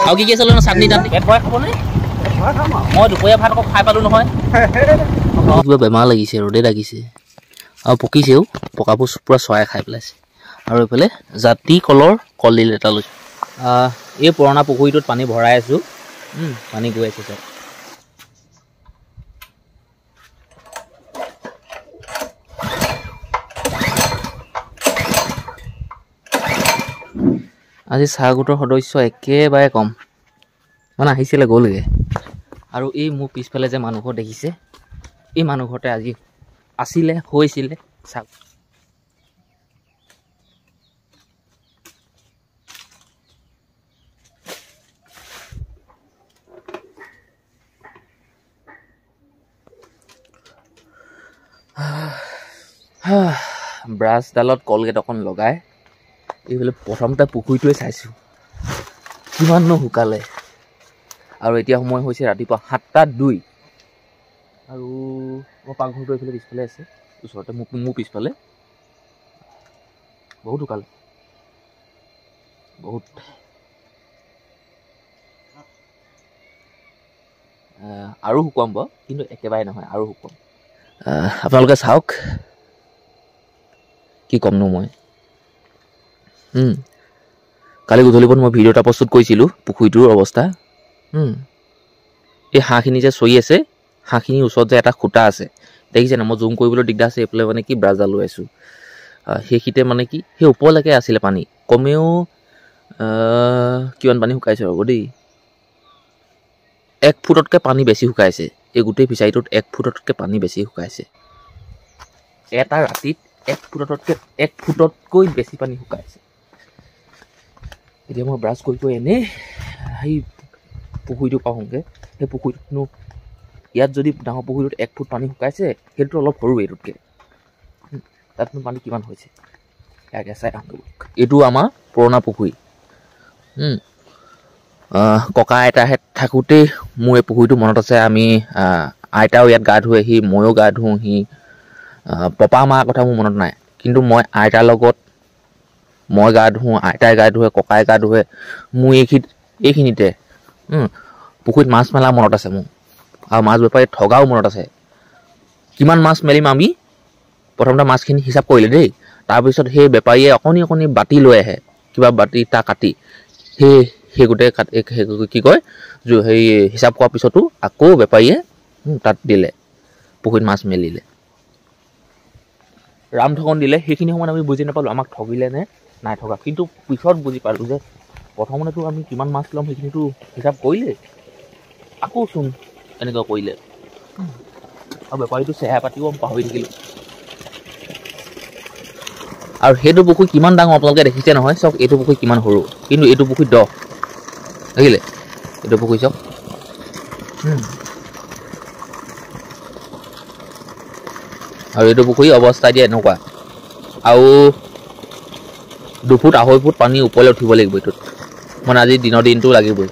আৰু কি আছিলে চাটনি তাত পেট ভৰাই খাব নে মই দুপৰীয়া ভাত আকৌ খাই পালো নহয় কিবা বেমাৰ লাগিছে ৰ'দে লাগিছে আৰু পকিছেও পকাবোৰ পুৰা চৰাই খাই পেলাইছে আৰু এইফালে জাতি কলৰ কলডিল এটা লৈছোঁ এই পুৰণা পুখুৰীটোত পানী ভৰাই আছোঁ পানী গৈ আছে চব আজি চাহ গোটৰ সদস্য একেবাৰে কম মানে আহিছিলে গ'লগৈ আৰু এই মোৰ পিছফালে যে মানুহঘৰ দেখিছে এই মানুহঘৰতে আজি আছিলে হৈছিলে চাহ ব্ৰাছডালত কলগেট অকণ লগাই এইফালে প্ৰথমতে পুখুৰীটোৱে চাইছোঁ কিমাননো শুকালে আৰু এতিয়া সময় হৈছে ৰাতিপুৱা 7:02 আৰু মোৰ পাকঘৰটো এইফালে পিছফালে আছে ওচৰতে মোৰ পিছফালে বহুত শুকালে বহুত আৰু শুকুৱাম বাৰু কিন্তু একেবাৰে নহয় আৰু শুকুৱাম আপোনালোকে চাওক কি ক'মনো মই কালি গধূলিপৰত মই ভিডিঅ' এটা প্ৰস্তুত কৰিছিলোঁ পুখুৰীটোৰ অৱস্থা এই হাঁহখিনি যে চৰি আছে হাঁহখিনিৰ ওচৰত যে এটা খুঁটা আছে দেখিছে না মই জুম কৰিবলৈ দিগদাৰ আছে এইফালে মানে কি ব্ৰাছডাল লৈ আছোঁ সেইখিনিতে মানে কি সেই ওপৰলৈকে আছিলে পানী কমেও কিমান পানী শুকাইছে ৰ'ব দেই 1 ফুটতকৈ পানী বেছি শুকাইছে এই গোটেই ফিচাৰীটোত 1 ফুটতকৈ পানী বেছি শুকাইছে এটা ৰাতিত 1 ফুটতকৈ বেছি পানী শুকাইছে এতিয়া মই ব্ৰাছ কৰি এনেই সেই পুখুৰীটো পাওঁগৈ সেই পুখুৰীটোতনো ইয়াত যদি ডাঙৰ পুখুৰীটোত 1 ফুট পানী শুকাইছে সেইটো অলপ সৰু এইটোতকৈ তাতনো পানী কিমান হৈছে ইয়াকে চাই আহোঁ এইটো আমাৰ পুৰণা পুখুৰী ককা আইতাহঁত থাকোঁতেই মোৰ এই পুখুৰীটো মনত আছে আমি আইতাও ইয়াত গা ধুৱেহি ময়ো গা ধুওঁহি পাপা মাৰ কথা মোৰ মনত নাই কিন্তু মই আইতাৰ লগত মই গা ধুওঁ আইতাই গা ধুৱে ককাই গা ধুৱে মোৰ এইখিনিতে পুখুৰীত মাছ মেলা মনত আছে মোৰ আৰু মাছ বেপাৰী ঠগাও মনত আছে কিমান মাছ মেলিম আমি প্ৰথমতে মাছখিনি হিচাপ কৰিলে দেই তাৰপিছত সেই বেপাৰীয়ে অকণি বাতি লৈ আহে কিবা বাতি তা কাটি সেই গোটেই কি কয় সেই হিচাপ কৰাৰ পিছতো আকৌ বেপাৰীয়ে তাত দিলে পুখুৰীত মাছ মেলিলে ৰাম ঠগন দিলে সেইখিনি সময়ত আমি বুজি নাপালোঁ আমাক ঠগিলে নে নাই ঠগা কিন্তু পিছত বুজি পালোঁ যে প্ৰথমতেতো আমি কিমান মাছ ল'ম সেইখিনিতো হিচাপ কৰিলে আকৌ চোন এনেকুৱা কৰিলে আৰু বেপাৰীটো চেহেৰা পাতিও পাহৰি থাকিলোঁ আৰু সেইটো পুখুৰী কিমান ডাঙৰ আপোনালোকে দেখিছে নহয় চাওক এইটো পুখুৰী কিমান সৰু কিন্তু এইটো পুখুৰী দ দেখিলে এইটো পুখুৰী চাওক আৰু এইটো পুখুৰী অৱস্থা দিয়া এনেকুৱা আৰু 2 ফুট 2.5 ফুট পানী ওপৰলৈ উঠিব লাগিব এইটোত মানে আজি দিনৰ দিনটো লাগিবই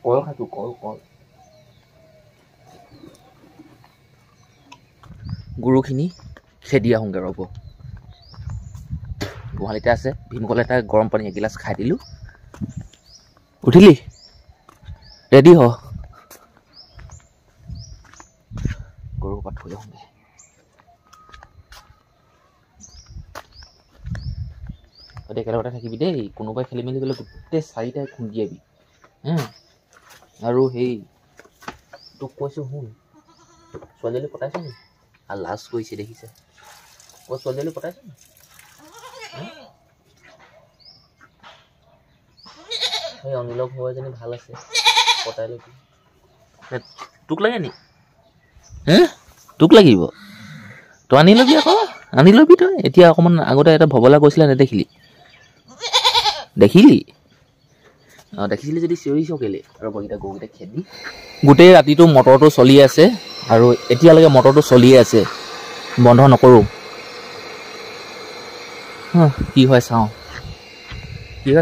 কল খাইছোঁ কল গৰুখিনি খেদি আহোঁগৈ ৰ'ব গোহালিতে আছে ভীমকল এটা গৰম পানী এগিলাচ খাই দিলোঁ উঠিলি ৰেডি হ গৰু পৰা থৈ আহোঁগৈ তই একেলগতে থাকিবি দেই কোনোবাই খেলি মেলি গ'লে গোটেই 4টাই খুন্দিয়াবি আৰু সেই তোক কৈছোঁ শুন ছোৱালীজনী পতাইছ নি আৰু লাজ কৰিছে দেখিছে ছোৱালীজনী পতাইছ নি সেই অনিলৰ ঘৰ এজনী ভাল আছে পতাই ল'বি তোক লাগে নি তোক লাগিব তই আনি ল'বি আকৌ আনি ল'বি তই এতিয়া অকণমান আগতে এটা ভবলা গৈছিলে নেদেখিলি দেখিছিলি যদি চিঞৰিছ কেলে আৰু বগীটা গৰুকেইটা খেদি গোটেই ৰাতিটো মটৰটো চলি আছে আৰু এতিয়ালৈকে মটৰটো চলিয়ে আছে বন্ধ নকৰোঁ কি হয়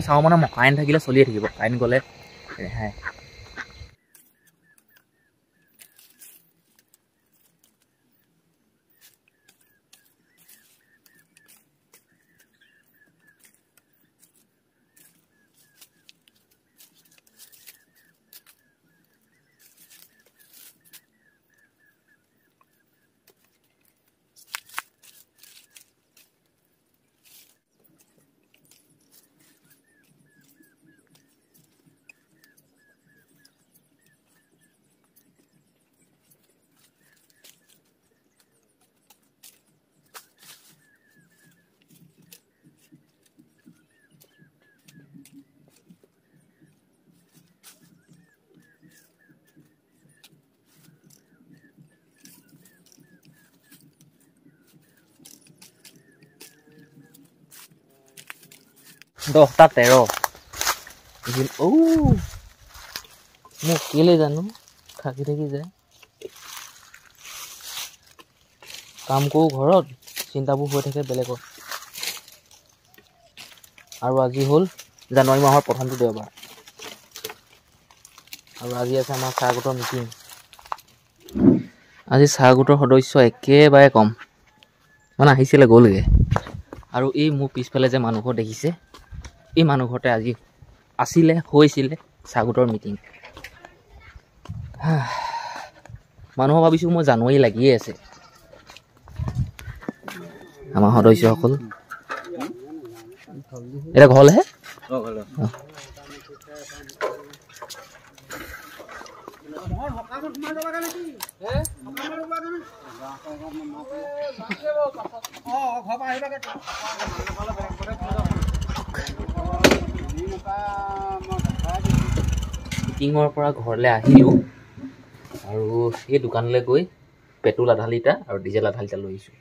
চাওঁ মানে কাৰেণ্ট থাকিলে চলিয়ে থাকিব কাৰেণ্ট গ'লে ৰেহাই 10টা 13 মোক কেলে জানো থাকি যায় কাম কৰো ঘৰত চিন্তাবোৰ হৈ থাকে বেলেগত আৰু আজি হ'ল জানুৱাৰী মাহৰ প্ৰথমটো দেওবাৰ আৰু আজি আছে আমাৰ চাহগোটৰ মিটিং আজি চাহগোটৰ সদস্য একেবাৰে কম মানে আহিছিলে গ'লগে আৰু এই মোৰ পিছফালে যে মানুহঘৰ দেখিছে এই মানুহঘৰতে আজি হৈছিলে চাহগোটৰ মিটিং মানুহক ভাবিছোঁ মই জানুৱাৰী লাগিয়ে আছে আমাৰ সদস্যসকল এটা ঘৰলেহে মিটিঙৰ পৰা ঘৰলৈ আহিলোঁ আৰু এই দোকানলৈ গৈ পেট্ৰল আধা লিটাৰ আৰু ডিজেল আধা লিটাৰ লৈ আহিছোঁ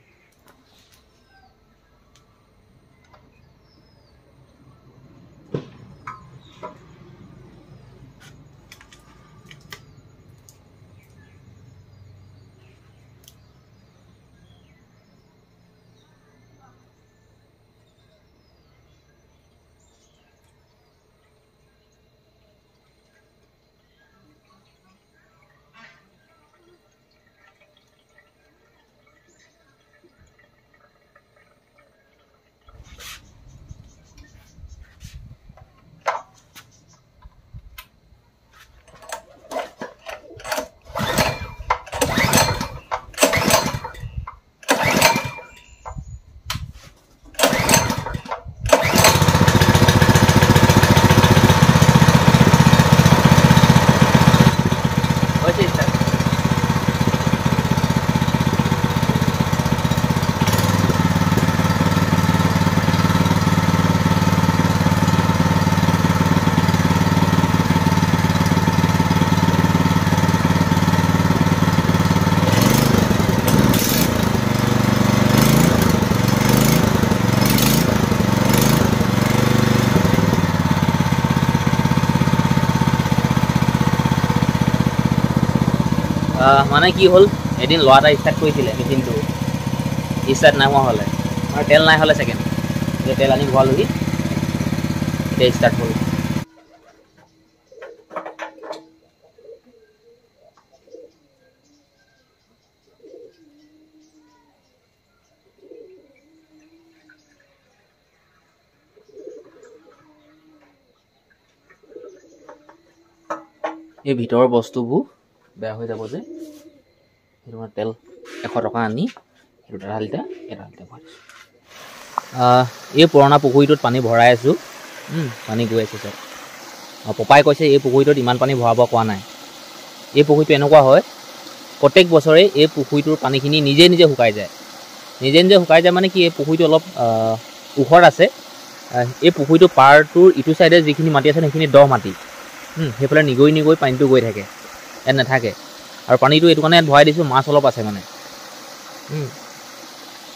মানে কি হ'ল এদিন ল'ৰা এটা ষ্টাৰ্ট কৰিছিলে মেচিনটো ষ্টাৰ্ট নাই হোৱা হ'লে আৰু তেল নাই হ'লে ছেকেণ্ড এতিয়া তেল আনি ভৰালোহি এতিয়া ষ্টাৰ্ট হ'ল এই ভিতৰৰ বস্তুবোৰ বেয়া হৈ যাব যে সেইটো মানে তেল 100 টকা আনি সেইটো আধা লিটাৰ ভৰাই এই পুৰণা পুখুৰীটোত পানী ভৰাই আছোঁ পানী গৈ আছে চব পপাই কৈছে এই পুখুৰীটোত ইমান পানী ভৰাব কোৱা নাই এই পুখুৰীটো এনেকুৱা হয় প্ৰত্যেক বছৰে এই পুখুৰীটোৰ পানীখিনি নিজে শুকাই যায় মানে কি এই পুখুৰীটো অলপ ওখত আছে এই পুখুৰীটো পাৰটোৰ ইটো চাইডে যিখিনি মাটি আছে সেইখিনি দ মাটি সেইফালে নিগৈ পানীটো গৈ থাকে ইয়াত নাথাকে আৰু পানীটো এইটো কাৰণে ইয়াত ভৰাই দিছোঁ মাছ অলপ আছে মানে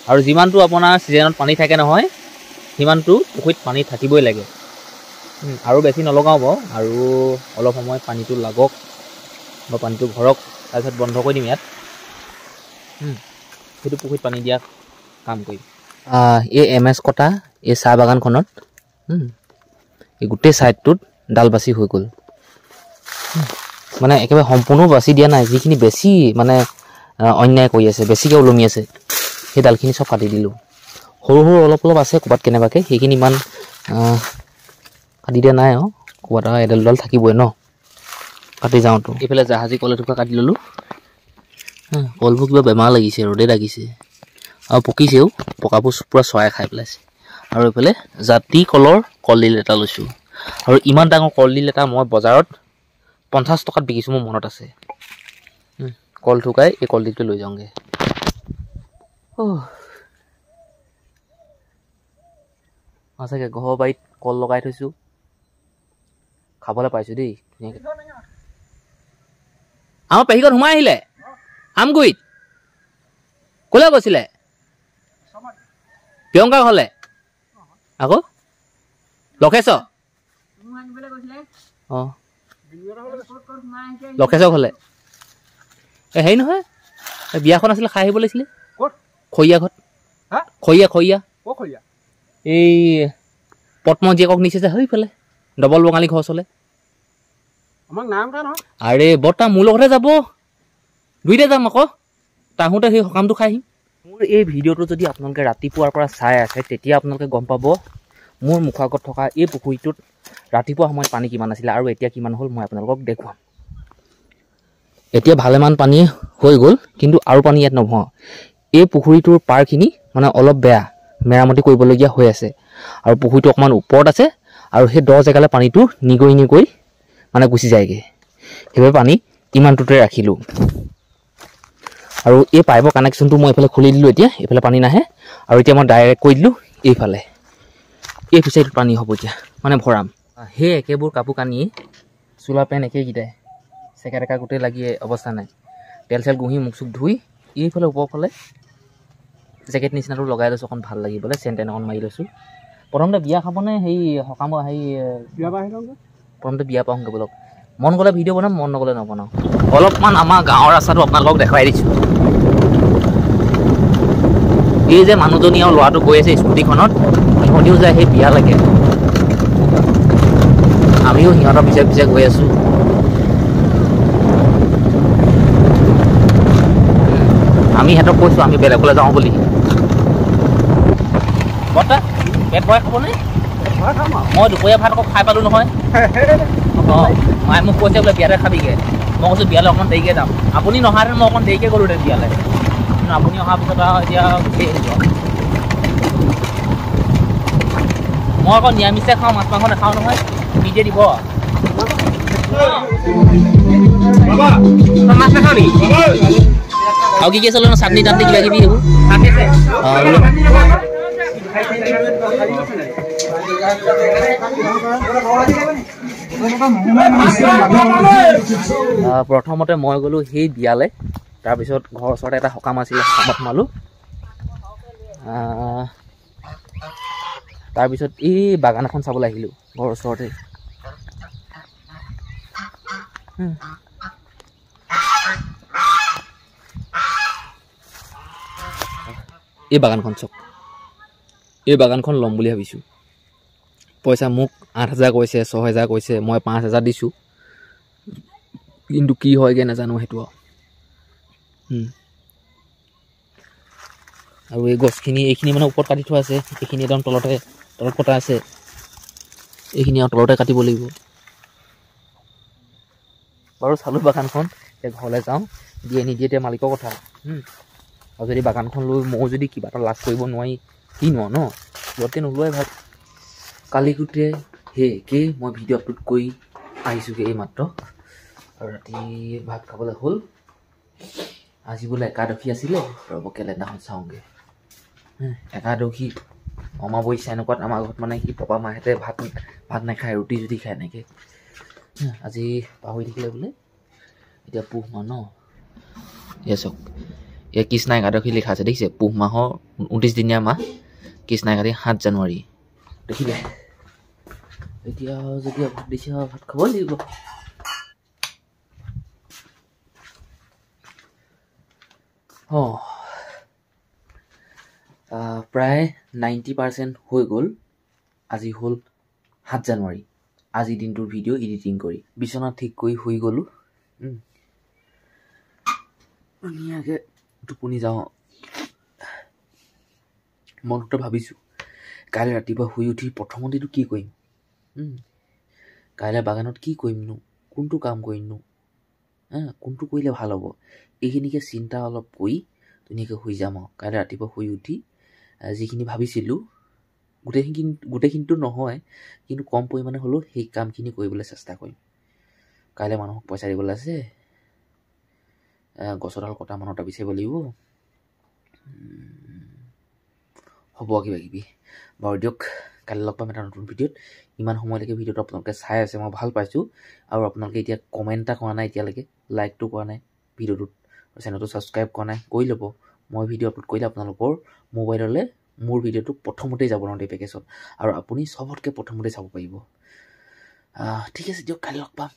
আৰু যিমানটো আপোনাৰ ছিজনত পানী থাকে নহয় সিমানটো পুখুৰীত পানী থাকিবই লাগে আৰু বেছি নলগাওঁ বাৰু আৰু অলপ সময় পানীটো লাগক বা পানীটো ভৰক তাৰপিছত বন্ধ কৰি দিম ইয়াত সেইটো পুখুৰীত পানী দিয়া কাম কৰিম এই MS কটা এই চাহ বাগানখনত এই গোটেই ছাইডটোত ডাল বাচি হৈ গ'ল মানে একেবাৰে সম্পূৰ্ণ বাচি দিয়া নাই যিখিনি বেছি মানে অন্যায় কৰি আছে বেছিকৈ ওলমি আছে সেই ডালখিনি চব কাটি দিলোঁ সৰু সৰু অলপ অলপ আছে ক'ৰবাত কেনেবাকৈ সেইখিনি ইমান কাটি দিয়া নাই আৰু ক'ৰবাত এডাল দুডাল থাকিবই ন কাটি যাওঁতো এইফালে জাহাজী কল এটুকুৰা কাটি ল'লোঁ কলবোৰ কিবা বেমাৰ লাগিছে ৰ'দে লাগিছে আৰু পকিছেও পকাবোৰ পূৰা চৰাই খাই পেলাইছে আৰু এইফালে জাতি কলৰ কলডিল এটা লৈছোঁ আৰু ইমান ডাঙৰ কলডিল এটা মই বজাৰত 50 টকাত বিকিছোঁ মোৰ মনত আছে কল থুকাই এই কলডিলটো লৈ যাওঁগৈ সঁচাকৈ ঘৰৰ বাৰীত কল লগাই থৈছোঁ খাবলৈ পাইছোঁ দেই ধুনীয়াকৈ আমাৰ পেহীঘৰত সোমাই আহিলে আমগুৰিত ক'লৈ গৈছিলে প্ৰিয়ংকা ঘৰলৈ আকৌ লক্ষেশ্বৰ অঁ লক্ষেশ্বৰ ঘৰলৈ হেৰি নহয় বিয়াখন আছিলে খাই আহিব লাগিছিলে খৰিয়া ঘৰত খৰিয়া এই পদ্ম জীয়েকক নিছে যে সেইফালে ডবল বঙালী ঘৰ চলে আৰে বৰ্তা মোৰ লগতে যাব দুইটা যাম আকৌ তাহোঁতে সেই সকামটো খাই আহিম মোৰ এই ভিডিঅ'টো যদি আপোনালোকে ৰাতিপুৱাৰ পৰা চাই আছে তেতিয়া আপোনালোকে গম পাব মোৰ মুখৰ আগত থকা এই পুখুৰীটোত ৰাতিপুৱা সময়ত পানী কিমান আছিলে আৰু এতিয়া কিমান হ'ল মই আপোনালোকক দেখুৱাম এতিয়া ভালেমান পানী হৈ গ'ল কিন্তু আৰু পানী ইয়াত নভৰাওঁ এই পুখুৰীটোৰ পাৰখিনি মানে অলপ বেয়া মেৰামতি কৰিবলগীয়া হৈ আছে আৰু পুখুৰীটো অকণমান ওপৰত আছে আৰু সেই দ জেগালৈ পানীটো নিগৰি মানে গুচি যায়গৈ সেইবাবে পানী ইমানটোতে ৰাখিলোঁ আৰু এই পাইপৰ কানেকশ্যনটো মই এইফালে খুলি দিলোঁ এতিয়া এইফালে পানী নাহে আৰু এতিয়া মই ডাইৰেক্ট কৰি দিলোঁ এইফালে এই ফিচাৰীটোত পানী হ'ব এতিয়া মানে ভৰাম সেই একেবোৰ কাপোৰ কানি চোলা পেণ্ট একেইকেইটাই চেকা টেকা গোটেই লাগি অৱস্থা নাই তেল চেল ঘঁহি মুখ চুখ ধুই এইফালে ওপৰফালে জেকেট নিচিনাটো লগাই লৈছোঁ অকণ ভাল লাগিবলৈ চেণ্টেন অকণ মাৰি লৈছোঁ প্ৰথমতে বিয়া খাবনে সেই সকামৰ প্ৰথমতে বিয়া পাওঁগৈ বলক মন গ'লে ভিডিঅ' বনাম মন নগ'লে নবনাওঁ অলপমান আমাৰ গাঁৱৰ ৰাস্তাটো আপোনালোকক দেখুৱাই দিছোঁ এই যে মানুহজনী আৰু ল'ৰাটো গৈ আছে স্কুটিখনত সিহঁতিও যায় সেই বিয়ালৈকে আমিও সিহঁতৰ পিছে পিছে গৈ আছোঁ আমি সিহঁতক কৈছোঁ আমি বেলেগলৈ যাওঁ বুলি বৰ্তা পেট ভৰাই খাবনে মই দুপৰীয়া ভাত আকৌ খাই পালোঁ নহয় অঁ মায়ে মোক কৈছে বোলে বিয়াতে খাবিগৈ মই কৈছোঁ বিয়ালৈ অকণমান দেৰিকৈ যাম আপুনি নহাহেঁতেন মই অকণমান দেৰিকৈ গ'লোহেঁতেন বিয়ালৈ কিন্তু আপুনি অহাৰ পিছত আৰু এতিয়া গুচি আহিছোঁ মই আকৌ নিৰামিষে খাওঁ মাছ মাংস নাখাওঁ নহয় নিজে দিব মাছ নাখাওঁ নেকি আৰু কি আছিলে ন চাটনি তাটনি কিবা কিবি এইবোৰ প্ৰথমতে মই গ'লোঁ সেই বিয়ালৈ তাৰপিছত ঘৰৰ ওচৰতে এটা সকাম আছিলে সকামত সোমালোঁ তাৰপিছত এই বাগান এখন চাবলৈ আহিলোঁ ঘৰৰ ওচৰতে এই বাগানখন চাওক এই বাগানখন ল'ম বুলি ভাবিছোঁ পইচা মোক 8,000 কৈছে 6,000 কৈছে মই 5,000 দিছোঁ কিন্তু কি হয়গৈ নাজানো সেইটো আৰু এই গছখিনি এইখিনি মানে ওপৰত কাটি থোৱা আছে এইখিনি একদম তলত কটা আছে এইখিনি আৰু তলতে কাটিব লাগিব বাৰু চালোঁ বাগানখন এতিয়া ঘৰলৈ যাওঁ দিয়ে নিদিয়ে এতিয়া মালিকৰ কথা আৰু যদি বাগানখন লৈ ময়ো যদি কিবা এটা লাভ কৰিব নোৱাৰি কি নোৱাৰ ন সিহঁতে নোলোৱাই ভাল কালি গোটেই সেই একেই মই ভিডিঅ' আপলোড কৰি আহিছোঁগৈ এইমাত্ৰ আৰু ৰাতি ভাত খাবলৈ হ'ল আজি বোলে একাদশী আছিলে ৰ'ব কেলেণ্ডাৰখন চাওঁগৈ একাদশী অমাৱস্যা এনেকুৱাত আমাৰ ঘৰত মানে কি পাপা মাহঁতে ভাত নাখায় ৰুটি যদি খায় এনেকৈ আজি পাহৰি থাকিলে বোলে এতিয়া পুহ মাহ ন এয়া চাওক এয়া কৃষ্ণা একাদশী লিখা আছে দেখিছে পুহ মাহৰ 29 দিনীয়া মাহ কৃষ্ণা একাদশী 7 জানুৱাৰী দেখিলে এতিয়া যদি ভাত দিছে ভাত খাব লাগিব। প্ৰায় 90% হৈ গ'ল। আজি হ'ল 7 জানুৱাৰী। আজি দিনটোৰ ভিডিঅ' এডিটিং কৰি বিচনা ঠিক কৰি শুই গ'লোঁ। ধুনীয়াকৈ টোপনি যাওঁ। মনতে ভাবিছোঁ কাইলৈ ৰাতিপুৱা শুই উঠি প্ৰথমতেতো কি কৰিম, কাইলৈ বাগানত কি কৰিমনো, কোনটো কাম কৰিমনো, কোনটো কৰিলে ভাল হ'ব, এইখিনিকে চিন্তা অলপ কৰি ধুনীয়াকৈ শুই যাম আৰু কাইলৈ ৰাতিপুৱা শুই উঠি যিখিনি ভাবিছিলোঁ গোটেইখিনিতো নহয়, কিন্তু কম পৰিমাণে হ'লেও সেই কামখিনি কৰিবলৈ চেষ্টা কৰিম। কাইলৈ মানুহক পইচা দিবলৈ আছে, গছৰডাল কটা মানুহ এটা বিচাৰিব লাগিব, হ'ব কিবা কিবি। বাৰু দিয়ক, কাইলৈ লগ পাম এটা নতুন ভিডিঅ'ত। ইমান সময়লৈকে ভিডিঅ'টো আপোনালোকে চাই আছে, মই ভাল পাইছোঁ। আৰু আপোনালোকে এতিয়া কমেণ্ট এটা কৰা নাই, এতিয়ালৈকে লাইকটো কৰা নাই ভিডিঅ'টোত, চেনেলটো ছাবস্ক্ৰাইব কৰা নাই, কৰি ল'ব। মই ভিডিঅ' আপলোড কৰিলে আপোনালোকৰ মোবাইললৈ মোৰ ভিডিঅ'টো প্ৰথমতেই যাব ন'টিফিকেশ্যন, আৰু আপুনি চবতকৈ প্ৰথমতে চাব পাৰিব। ঠিক আছে দিয়ক, কাইলৈ লগ পাম।